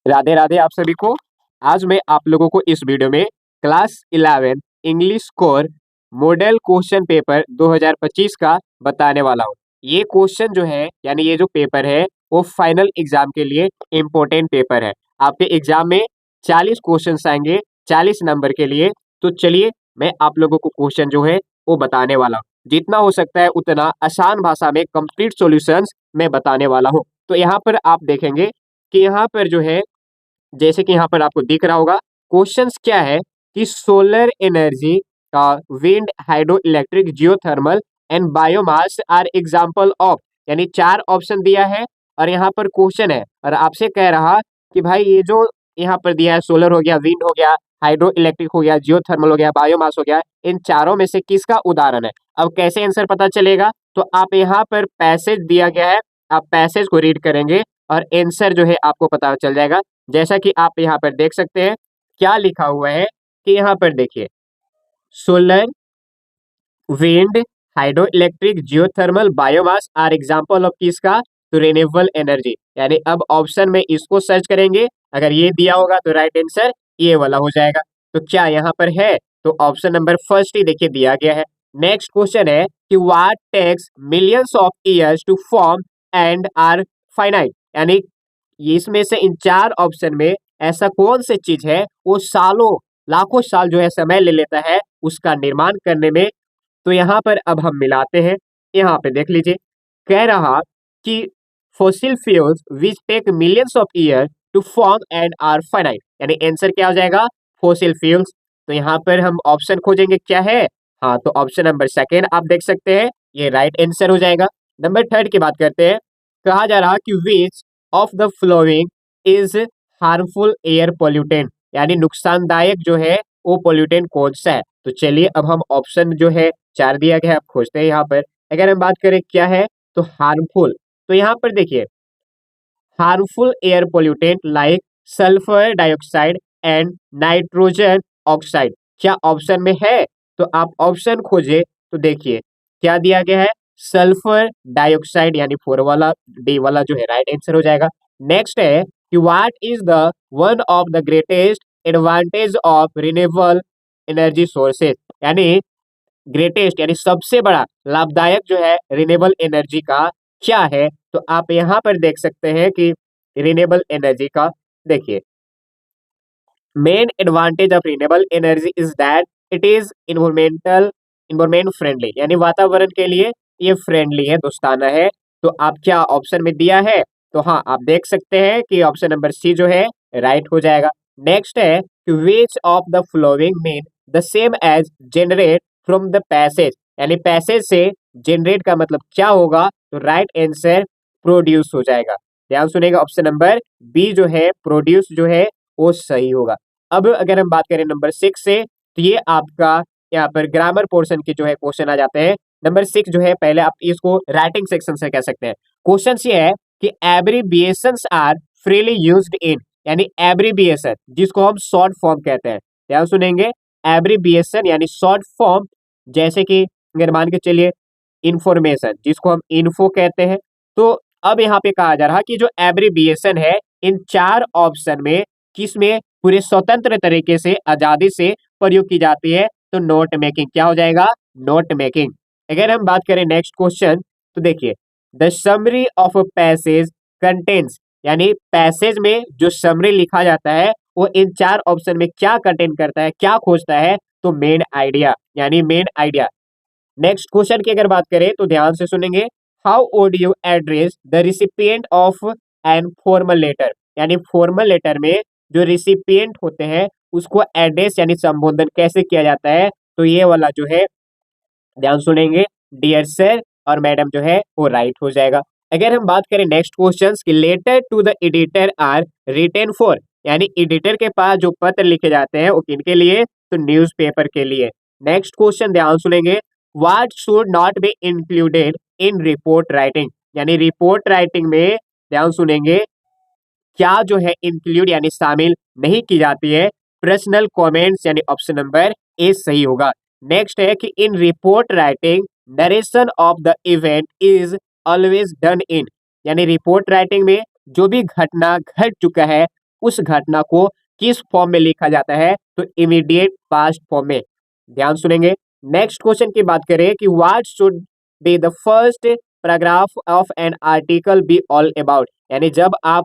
राधे राधे आप सभी को। आज मैं आप लोगों को इस वीडियो में class 11 English core model question paper 2025 का बताने वाला हूँ। ये क्वेश्चन जो है यानी ये जो पेपर है वो फाइनल एग्जाम के लिए इम्पोर्टेंट पेपर है। आपके एग्जाम में 40 क्वेश्चन आएंगे 40 नंबर के लिए। तो चलिए मैं आप लोगों को क्वेश्चन जो है वो बताने वाला हूँ। जितना हो सकता है उतना आसान भाषा में कंप्लीट सॉल्यूशंस मैं बताने वाला हूँ। तो यहाँ पर आप देखेंगे कि यहाँ पर जो है जैसे कि यहाँ पर आपको दिख रहा होगा क्वेश्चंस क्या है कि सोलर एनर्जी का wind hydroelectric geothermal and biomass are example of, यानी 4 ऑप्शन दिया है और यहाँ पर क्वेश्चन है और आपसे कह रहा कि भाई ये जो यहाँ पर दिया है सोलर हो गया, विंड हो गया, हाइड्रो इलेक्ट्रिक हो गया, जियोथर्मल हो गया, बायोमास हो गया, इन चारों में से किसका उदाहरण है। अब कैसे आंसर पता चलेगा, तो आप यहाँ पर पैसेज दिया गया है, आप पैसेज को रीड करेंगे और आंसर जो है आपको पता चल जाएगा। जैसा कि आप यहाँ पर देख सकते हैं क्या लिखा हुआ है कि यहाँ पर देखिए solar, wind, hydroelectric, geothermal, biomass are example of किसका, तो रिन्यूएबल एनर्जी। यानी अब ऑप्शन में इसको सर्च करेंगे, अगर ये दिया होगा तो राइट आंसर ये वाला हो जाएगा। तो क्या यहाँ पर है, तो ऑप्शन नंबर फर्स्ट ही देखिए दिया गया है। नेक्स्ट क्वेश्चन है कि what takes millions of years to form and are finite, यानी इसमें से इन 4 ऑप्शन में ऐसा कौन सी चीज है वो सालों लाखों साल जो है समय ले लेता है उसका निर्माण करने में। तो यहाँ पर अब हम मिलाते हैं, यहाँ पे देख लीजिए कह रहा कि fossil fuels which take millions of year to form and are finite, यानी आंसर क्या हो जाएगा, फॉसिल फ्यूल्स। तो यहाँ पर हम ऑप्शन खोजेंगे क्या है, हाँ तो ऑप्शन नंबर सेकेंड आप देख सकते हैं ये राइट आंसर हो जाएगा। नंबर थर्ड की बात करते हैं, कहा जा रहा कि which of the following is harmful air pollutant, यानी नुकसानदायक जो है वो पोल्यूटेंट कौन सा है। तो चलिए अब हम ऑप्शन जो है 4 दिया गया है आप खोजते हैं। यहाँ पर अगर हम बात करें क्या है तो हार्मफुल, तो यहाँ पर देखिए harmful air pollutant like sulphur dioxide and nitrogen oxide, क्या ऑप्शन में है, तो आप ऑप्शन खोजे तो देखिए क्या दिया गया है, सल्फर डाइऑक्साइड, यानी 4 वाला डी वाला जो है राइट आंसर हो जाएगा। नेक्स्ट है कि what is the one of the greatest advantage of renewable energy sources, यानी ग्रेटेस्ट यानी सबसे बड़ा लाभदायक जो है रिन्यूएबल एनर्जी का क्या है। तो आप यहाँ पर देख सकते हैं कि रिन्यूएबल एनर्जी का देखिए main advantage of renewable energy is that it is environment friendly, यानी वातावरण के लिए ये फ्रेंडली है, दोस्ताना है। तो आप क्या ऑप्शन में दिया है, तो हाँ आप देख सकते हैं कि ऑप्शन नंबर सी जो है राइट हो जाएगा। नेक्स्ट है कि which of the following mean the same as generate from the passage, यानी पैसेज से जनरेट का मतलब क्या होगा, तो राइट आंसर प्रोड्यूस हो जाएगा। ध्यान सुनेगा ऑप्शन नंबर बी जो है प्रोड्यूस जो है वो सही होगा। अब अगर हम बात करें नंबर 6 से, तो ये आपका यहाँ पर ग्रामर पोर्शन के जो है क्वेश्चन आ जाते हैं। नंबर 6 जो है पहले आप इसको राइटिंग सेक्शन से कह सकते हैं। क्वेश्चन ये है कि abbreviations are freely used in, यानी एब्रीविएशन जिसको हम शॉर्ट फॉर्म कहते हैं। ध्यान सुनेंगे एब्रीविएशन यानी शॉर्ट फॉर्म, जैसे कि अगर मान के चलिए इंफॉर्मेशन जिसको हम इन्फो कहते हैं। तो अब यहाँ पे कहा जा रहा कि जो एब्रीविएशन है इन 4 ऑप्शन में किसमें पूरे स्वतंत्र तरीके से आजादी से प्रयोग की जाती है, तो नोट मेकिंग क्या हो जाएगा, नोट मेकिंग। अगर हम बात करें नेक्स्ट क्वेश्चन, तो देखिए the summary of a passage contains, यानी पैसेज में जो समरी लिखा जाता है वो इन 4 ऑप्शन में क्या कंटेन करता है, क्या खोजता है, तो मेन आइडिया, यानी मेन आइडिया। नेक्स्ट क्वेश्चन की अगर बात करें तो ध्यान से सुनेंगे, how would you address the recipient of an formal letter, यानी फॉर्मल लेटर में जो रिसिपिएंट होते हैं उसको एड्रेस यानी संबोधन कैसे किया जाता है, तो ये वाला जो है ध्यान सुनेंगे डियर सर और मैडम जो है वो राइट हो जाएगा। अगर हम बात करें नेक्स्ट क्वेश्चन की letter to the editor are written for, यानी एडिटर के पास जो पत्र लिखे जाते हैं वो किनके लिए, तो न्यूज़पेपर के लिए। नेक्स्ट क्वेश्चन ध्यान सुनेंगे, what should not be included in report writing, यानी रिपोर्ट राइटिंग में ध्यान सुनेंगे क्या जो है इंक्लूड यानी शामिल नहीं की जाती है, पर्सनल कमेंट्स, यानी ऑप्शन नंबर ए सही होगा। नेक्स्ट है कि in report writing narration of the event is always done in, यानी रिपोर्ट राइटिंग में जो भी घटना घट चुका है उस घटना को किस फॉर्म में लिखा जाता है, तो इमीडिएट पास्ट फॉर्म में। ध्यान सुनेंगे। नेक्स्ट क्वेश्चन की बात करें कि what should be the first paragraph of an article be all about, यानी जब आप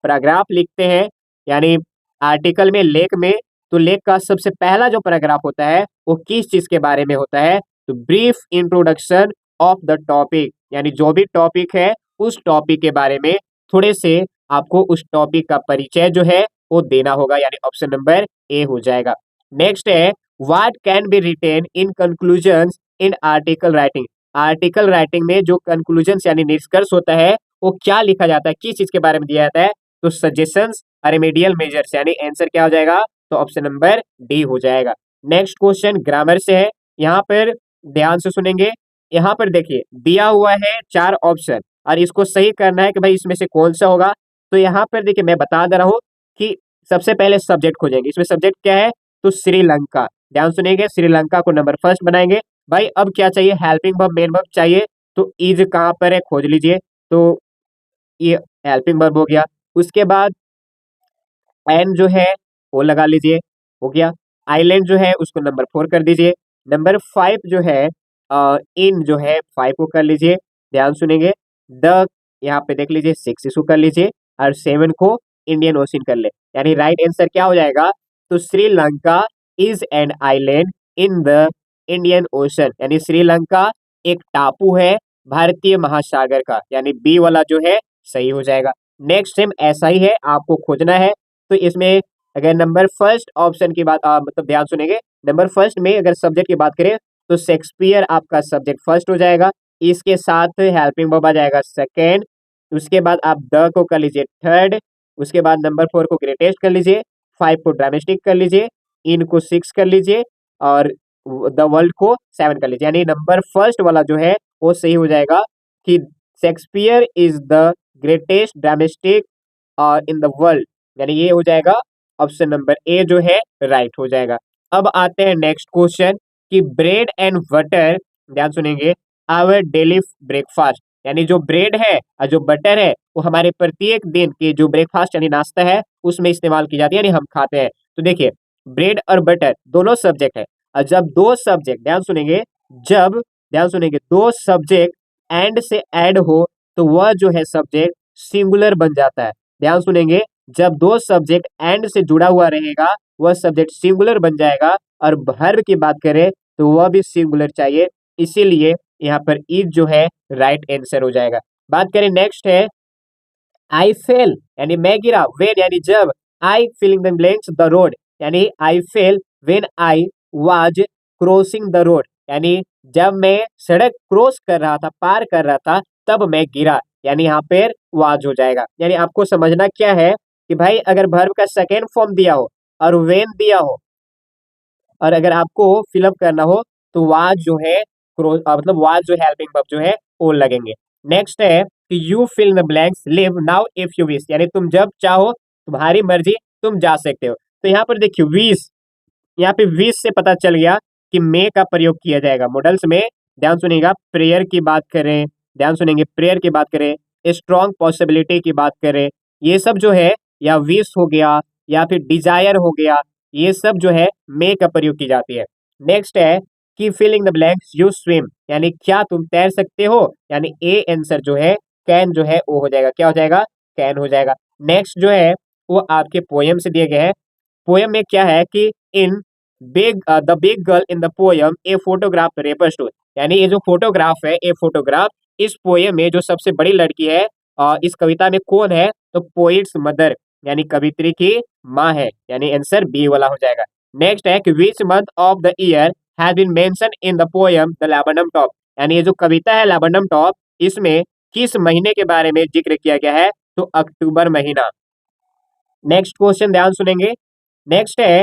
पैराग्राफ लिखते हैं, यानी आर्टिकल में, लेख में, तो लेख का सबसे पहला जो पैराग्राफ होता है वो किस चीज के बारे में होता है, तो brief introduction of the topic, यानी जो भी टॉपिक है उस टॉपिक के बारे में थोड़े से आपको उस टॉपिक का परिचय जो है वो देना होगा, यानी ऑप्शन नंबर ए हो जाएगा। नेक्स्ट है what can be written in conclusions in article writing, article writing में जो कंक्लूजन्स यानी निष्कर्ष होता है वो क्या लिखा जाता है, किस चीज के बारे में दिया जाता है, तो सजेशंस रेमेडियल मेजर्स, यानी आंसर क्या हो जाएगा, तो ऑप्शन नंबर डी हो जाएगा। नेक्स्ट क्वेश्चन ग्रामर से है, यहाँ पर ध्यान से सुनेंगे। यहाँ पर देखिए दिया हुआ है 4 ऑप्शन और इसको सही करना है कि भाई इसमें से कौन सा होगा। तो यहाँ पर देखिए मैं बता दे रहा हूँ कि सबसे पहले सब्जेक्ट खोजेंगे, इसमें सब्जेक्ट क्या है, तो श्रीलंका। ध्यान सुनेंगे, श्रीलंका को नंबर फर्स्ट बनाएंगे। भाई अब क्या चाहिए, हेल्पिंग वर्ब, मेन वर्ब चाहिए, तो इज कहाँ पर है खोज लीजिए, तो ये हेल्पिंग वर्ब हो गया। उसके बाद एन जो है वो लगा लीजिए, हो गया। आइलैंड जो है उसको नंबर 4 कर दीजिए। नंबर 5 जो है इन जो है 5 को कर लीजिए। ध्यान सुनेंगे। द यहाँ पे देख लीजिए 6 इसको कर लीजिए और 7 को इंडियन ओशन कर ले, यानी राइट आंसर क्या हो जाएगा, तो Sri Lanka is an island in the Indian ocean, यानी श्रीलंका एक टापू है भारतीय महासागर का, यानी बी वाला जो है सही हो जाएगा। नेक्स्ट सेम ऐसा ही है, आपको खोजना है। तो इसमें अगर नंबर फर्स्ट ऑप्शन की बात मतलब ध्यान सुनेंगे, नंबर फर्स्ट में अगर सब्जेक्ट की बात करें तो शेक्सपियर आपका सब्जेक्ट फर्स्ट हो जाएगा, इसके साथ हेल्पिंग वर्ब आ जाएगा सेकेंड, उसके बाद आप द को कर लीजिए थर्ड, उसके बाद नंबर 4 को ग्रेटेस्ट कर लीजिए, 5 को ड्रामेस्टिक कर लीजिए, इन को 6 कर लीजिए और द वर्ल्ड को 7 कर लीजिए, यानी नंबर फर्स्ट वाला जो है वो सही हो जाएगा कि Shakespeare is the greatest drumstick in the world, यानी ये हो जाएगा ऑप्शन नंबर ए जो है राइट हो जाएगा। अब आते हैं नेक्स्ट क्वेश्चन कि ब्रेड एंड बटर, ध्यान सुनेंगे, आवर डेली ब्रेकफास्ट, यानी जो ब्रेड है और जो बटर है वो हमारे प्रत्येक दिन के जो ब्रेकफास्ट यानी नाश्ता है उसमें इस्तेमाल की जाती है, यानी हम खाते हैं। तो देखिए ब्रेड और बटर दोनों सब्जेक्ट है, और जब दो सब्जेक्ट, ध्यान सुनेंगे, जब ध्यान सुनेंगे दो सब्जेक्ट एंड से ऐड हो तो वह जो है सब्जेक्ट सिंगुलर बन जाता है। ध्यान सुनेंगे, जब दो सब्जेक्ट एंड से जुड़ा हुआ रहेगा वह सब्जेक्ट सिंगुलर बन जाएगा, और वर्ब की बात करें तो वह भी सिंगुलर चाहिए, इसीलिए यहाँ पर इज जो है राइट आंसर हो जाएगा। बात करें नेक्स्ट है आई फेल, यानी मैं गिरा, वेन यानी जब, I filling the blanks the road, यानी I fell when I was crossing the road, यानी जब मैं सड़क क्रॉस कर रहा था, पार कर रहा था, तब मैं गिरा, यानी यहाँ पर वाज हो जाएगा। यानी आपको समझना क्या है कि भाई अगर वर्ब का सेकेंड फॉर्म दिया हो और वेन दिया हो और अगर आपको फिलअप करना हो तो वाज जो है मतलब वाज जो हेल्पिंग वर्ब जो है वो लगेंगे। नेक्स्ट है कि you fill the blanks leave now if you wish, यानी तुम जब चाहो, तुम्हारी मर्जी, तुम जा सकते हो। तो यहाँ पर देखिए विश, यहाँ पे विश से पता चल गया कि मे का प्रयोग किया जाएगा मॉडल्स में। ध्यान सुनिएगा, प्रेयर की बात करें, ध्यान सुनेंगे, प्रेयर की बात करें, स्ट्रॉन्ग पॉसिबिलिटी की बात करें, ये सब जो है, या विश हो गया या फिर डिजायर हो गया, ये सब जो है मे का प्रयोग की जाती है। नेक्स्ट है कि filling the blanks you swim, यानी क्या तुम तैर सकते हो, यानी ए आंसर जो है कैन जो है वो हो जाएगा, क्या हो जाएगा, कैन हो जाएगा। नेक्स्ट जो है वो आपके पोएम से दिए गए हैं। पोएम में क्या है कि in the big girl in the poem a photograph refers to, यानी ये जो फोटोग्राफ है, ए फोटोग्राफ, इस पोएम में जो सबसे बड़ी लड़की है इस कविता में कौन है, तो पोइट्स मदर, यानी कवित्री की माँ है, यानी आंसर बी वाला हो जाएगा। नेक्स्ट है कि which month of the year has been mention in the poem the lavender top, यानी ये जो कविता है लैवेंडर टॉप, इसमें किस महीने के बारे में जिक्र किया गया है, तो अक्टूबर महीना। नेक्स्ट क्वेश्चन ध्यान सुनेंगे। नेक्स्ट है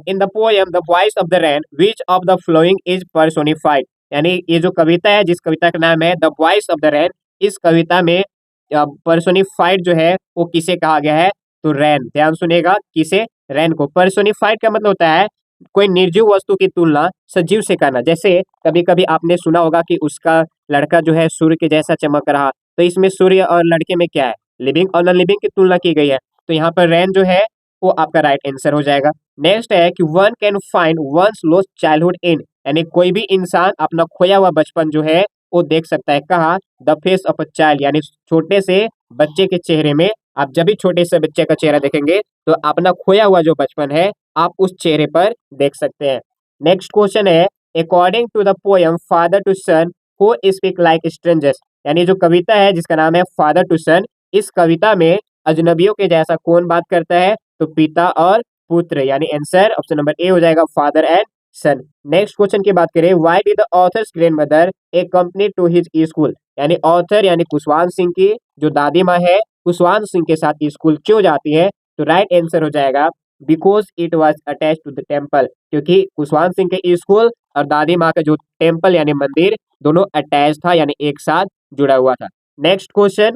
इन the poem the voice of the rain which of the following is personified, यानी ये जो कविता है, जिस कविता का नाम है the voice of the rain, इस कविता में पर्सोनिफाइड जो है वो किसे कहा गया है, तो रैन। ध्यान सुनेगा, किसे, रैन को। पर्सोनिफाइड का मतलब होता है कोई निर्जीव वस्तु की तुलना सजीव से करना। जैसे कभी कभी आपने सुना होगा कि उसका लड़का जो है सूर्य के जैसा चमक रहा, तो इसमें सूर्य और लड़के में क्या है, लिविंग और नॉन लिविंग की तुलना की गई है। तो यहाँ पर रेन जो है वो आपका राइट आंसर हो जाएगा। नेक्स्ट है कि one can find once lost childhood in, यानी कोई भी इंसान अपना खोया हुआ बचपन जो है वो देख सकता है कहाँ, the face of a child, यानी छोटे से बच्चे के चेहरे में। आप जब भी छोटे से बच्चे का चेहरा देखेंगे तो अपना खोया हुआ जो बचपन है आप उस चेहरे पर देख सकते हैं। नेक्स्ट क्वेश्चन है according to the poem father to son who speak like strangers, यानी जो कविता है जिसका नाम है फादर टू सन, इस कविता में अजनबियों के जैसा कौन बात करता है, तो पिता और पुत्र, यानी आंसर ऑप्शन नंबर ए हो जाएगा, father and son. Next question की बात करें, why did the author's grandmother accompany to his school, यानी ऑथर यानी कुशवान सिंह की जो दादी माँ है कुशवान सिंह के साथ स्कूल क्यों जाती है, तो राइट आंसर हो जाएगा because it was attach to the temple, क्योंकि कुशवान सिंह के स्कूल और दादी माँ का जो टेम्पल यानी मंदिर दोनों अटैच था, यानी एक साथ जुड़ा हुआ था। Next question,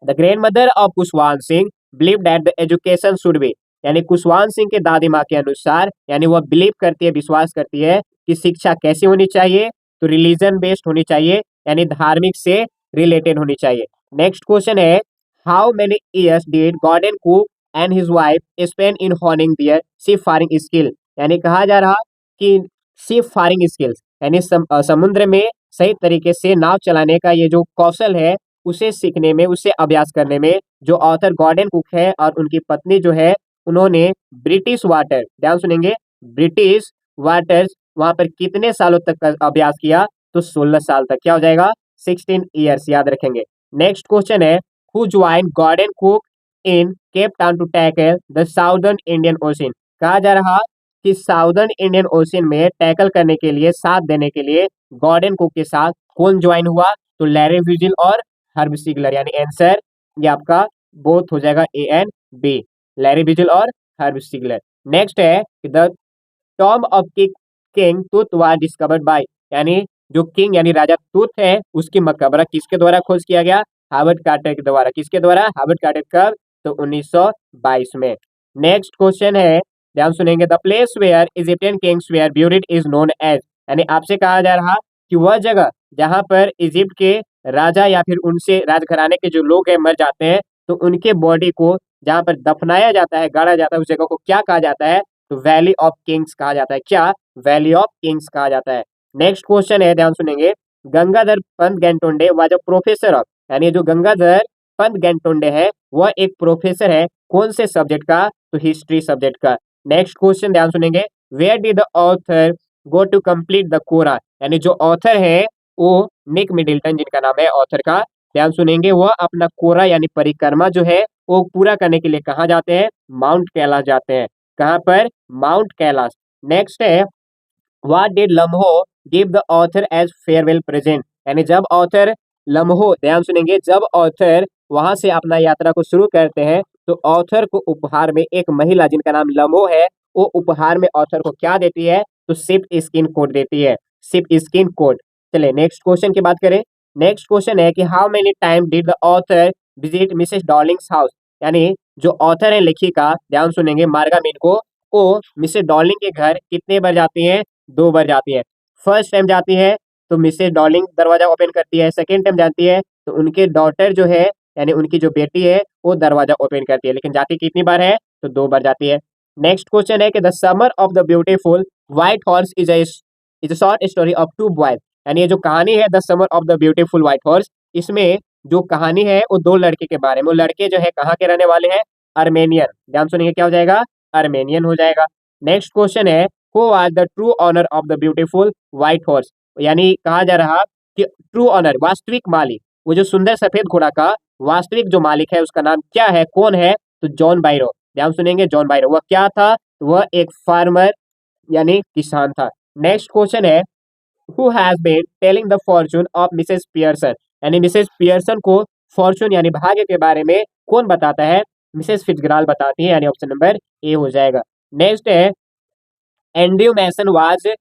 the grandmother of Kushwan Singh believe that the education should be, यानी कुशवान सिंह के दादी माँ के अनुसार, यानी वह बिलीव करती है, विश्वास करती है कि शिक्षा कैसी होनी चाहिए, तो रिलीजन बेस्ड होनी चाहिए, यानी धार्मिक से रिलेटेड होनी चाहिए। नेक्स्ट क्वेश्चन है how many years did Gordon Cook and his wife spend in honing their ship faring skill, यानी कहा जा रहा कि शिप फारिंग स्किल्स यानी समुद्र में सही तरीके से नाव चलाने का ये जो कौशल है उसे सीखने में, उसे अभ्यास करने में जो ऑथर गॉर्डन कुक है और उनकी पत्नी जो है उन्होंने ब्रिटिश वाटर, ध्यान सुनेंगे, ब्रिटिश वाटर्स वहां पर कितने सालों तक का अभ्यास किया, तो 16 साल तक, क्या हो जाएगा 16 ईयर्स, याद रखेंगे। नेक्स्ट क्वेश्चन है who join Gordon Cook in Cape Town to tackle the southern Indian Ocean, कहा जा रहा कि साउदर्न इंडियन ओशन में टैकल करने के लिए, साथ देने के लिए गॉर्डन कुक के साथ कौन ज्वाइन हुआ, तो लैरी विजिल और हर्ब सिगलर, यानी आंसर ये आपका बोथ हो जाएगा A and B, Larry Vigil और हर्ब सिगलर। नेक्स्ट है the tomb of King Tut was discovered by, यानी जो किंग यानी राजा टूथ है उसकी मकबरा किसके द्वारा खोज किया गया, हार्वर्ड कार्टर के द्वारा, किसके द्वारा, हार्वर्ड कार्टर, कब, तो 1922 में। नेक्स्ट क्वेश्चन है, ध्यान सुनेंगे, the place where Egyptian kings were buried is known as, यानी आपसे कहा जा रहा कि वह जगह जहां पर इजिप्ट के राजा या फिर उनसे राजघराने के जो लोग हैं मर जाते हैं तो उनके बॉडी को जहां पर दफनाया जाता है, गाड़ा जाता है, उस जगह को क्या कहा जाता है, तो वैली ऑफ किंग्स कहा जाता है, क्या, वैली ऑफ किंग्स कहा जाता है। नेक्स्ट क्वेश्चन है, ध्यान सुनेंगे, Gangadhar Pant Gaitonde was a professor of, यानी जो गंगाधर पंत गैंटोंडे है वह एक प्रोफेसर है कौन से सब्जेक्ट का, तो हिस्ट्री सब्जेक्ट का। नेक्स्ट क्वेश्चन ध्यान सुनेंगे, where did the author go to complete the kora, यानी जो ऑथर है वो निक मिडिल्टन जिनका नाम है ऑथर का, ध्यान सुनेंगे, वह अपना कोरा यानी परिक्रमा जो है वो पूरा करने के लिए कहाँ जाते हैं, माउंट कैलाश जाते हैं, कहाँ पर, माउंट कैलाश। नेक्स्ट है what did Lhamo give the author as farewell present, यानी जब ऑथर लम्हो, ध्यान सुनेंगे, जब ऑथर वहां से अपना यात्रा को शुरू करते हैं तो ऑथर को उपहार में एक महिला जिनका नाम लम्हो है वो उपहार में ऑथर को क्या देती है, तो सिप स्किन कोट देती है, सिप स्किन कोट। चलिए नेक्स्ट क्वेश्चन की बात करें। नेक्स्ट क्वेश्चन है कि how many time did the author visit Mrs Dorling's house, यानी जो ऑथर है लेखिका, ध्यान सुनेंगे, मार्गारेट को, वो मिसेस डॉर्लिंग के घर कितने बार जाती हैं, 2 बार जाती है। फर्स्ट टाइम जाती है तो मिसेस डॉर्लिंग दरवाजा ओपन करती है, सेकेंड टाइम जाती है तो उनके डॉटर जो है यानी उनकी जो बेटी है वो दरवाजा ओपन करती है, लेकिन जाती कितनी बार है, तो 2 बार जाती है। नेक्स्ट क्वेश्चन है कि the summer of the beautiful white horse is a short story of 2 boys, यानी ये जो कहानी है the summer of the beautiful white horse, इसमें जो कहानी है वो 2 लड़के के बारे में, वो लड़के जो है कहाँ के रहने वाले हैं, अर्मेनियन, ध्यान सुनिए क्या हो जाएगा, अर्मेनियन हो जाएगा। नेक्स्ट क्वेश्चन है who was the true owner of the beautiful white horse, यानी कहा जा रहा कि ट्रू ऑनर वास्तविक मालिक, वो जो सुंदर सफेद घोड़ा का वास्तविक जो मालिक है उसका नाम क्या है, कौन है, तो जॉन बायरो, ध्यान सुनेंगे, जॉन बायरो, वह क्या था, वह एक फार्मर यानी किसान था। नेक्स्ट क्वेश्चन है who has been telling the fortune of Mrs Pearson, यानी मिसेस पियर्सन को फॉर्चून यानी भाग्य के बारे में कौन बताता है, मिसेस फिट्जगेराल्ड बताती है, यानी ऑप्शन नंबर ए हो जाएगा। नेक्स्ट है Andrew Mason was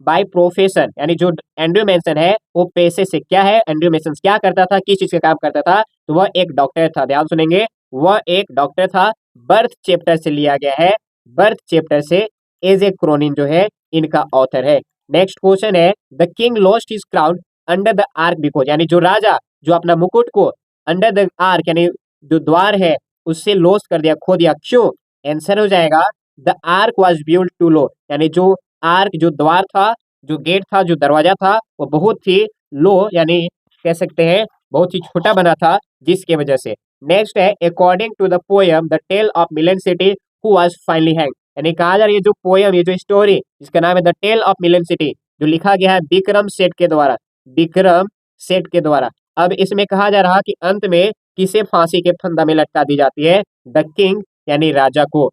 by profession, यानी जो एंड्रयू मैसन है वो पेशे से क्या है, एंड्रयू मैसन क्या करता था, किस चीज का काम करता था, तो वह एक डॉक्टर था, ध्यान सुनेंगे, वह एक डॉक्टर था। बर्थ चैप्टर से लिया गया है, बर्थ चैप्टर से, एज ए क्रोनिन जो है इनका ऑथर है। नेक्स्ट क्वेश्चन है the king lost his crown under the arc because, यानी जो राजा जो अपना मुकुट को अंडर द आर्क यानी जो द्वार है उससे लॉस कर दिया, खो दिया। क्यों? आंसर हो जाएगा the arch was built too low, यानी जो आर्क, जो द्वार था, जो गेट था, जो दरवाजा था, वो बहुत ही लो, यानी कह सकते हैं बहुत ही छोटा बना था, जिसके वजह से। नेक्स्ट है according to the poem the tale of Melon City who was finally hang, यानी कहा जा रहा है ये जो पोयम, ये जो स्टोरी, जिसका नाम है the tale of Melon City, जो लिखा गया है विक्रम सेठ के द्वारा, विक्रम सेठ के द्वारा। अब इसमें कहा जा रहा कि अंत में किसे फांसी के फंदा में लटका दी जाती है? द किंग, यानी राजा को।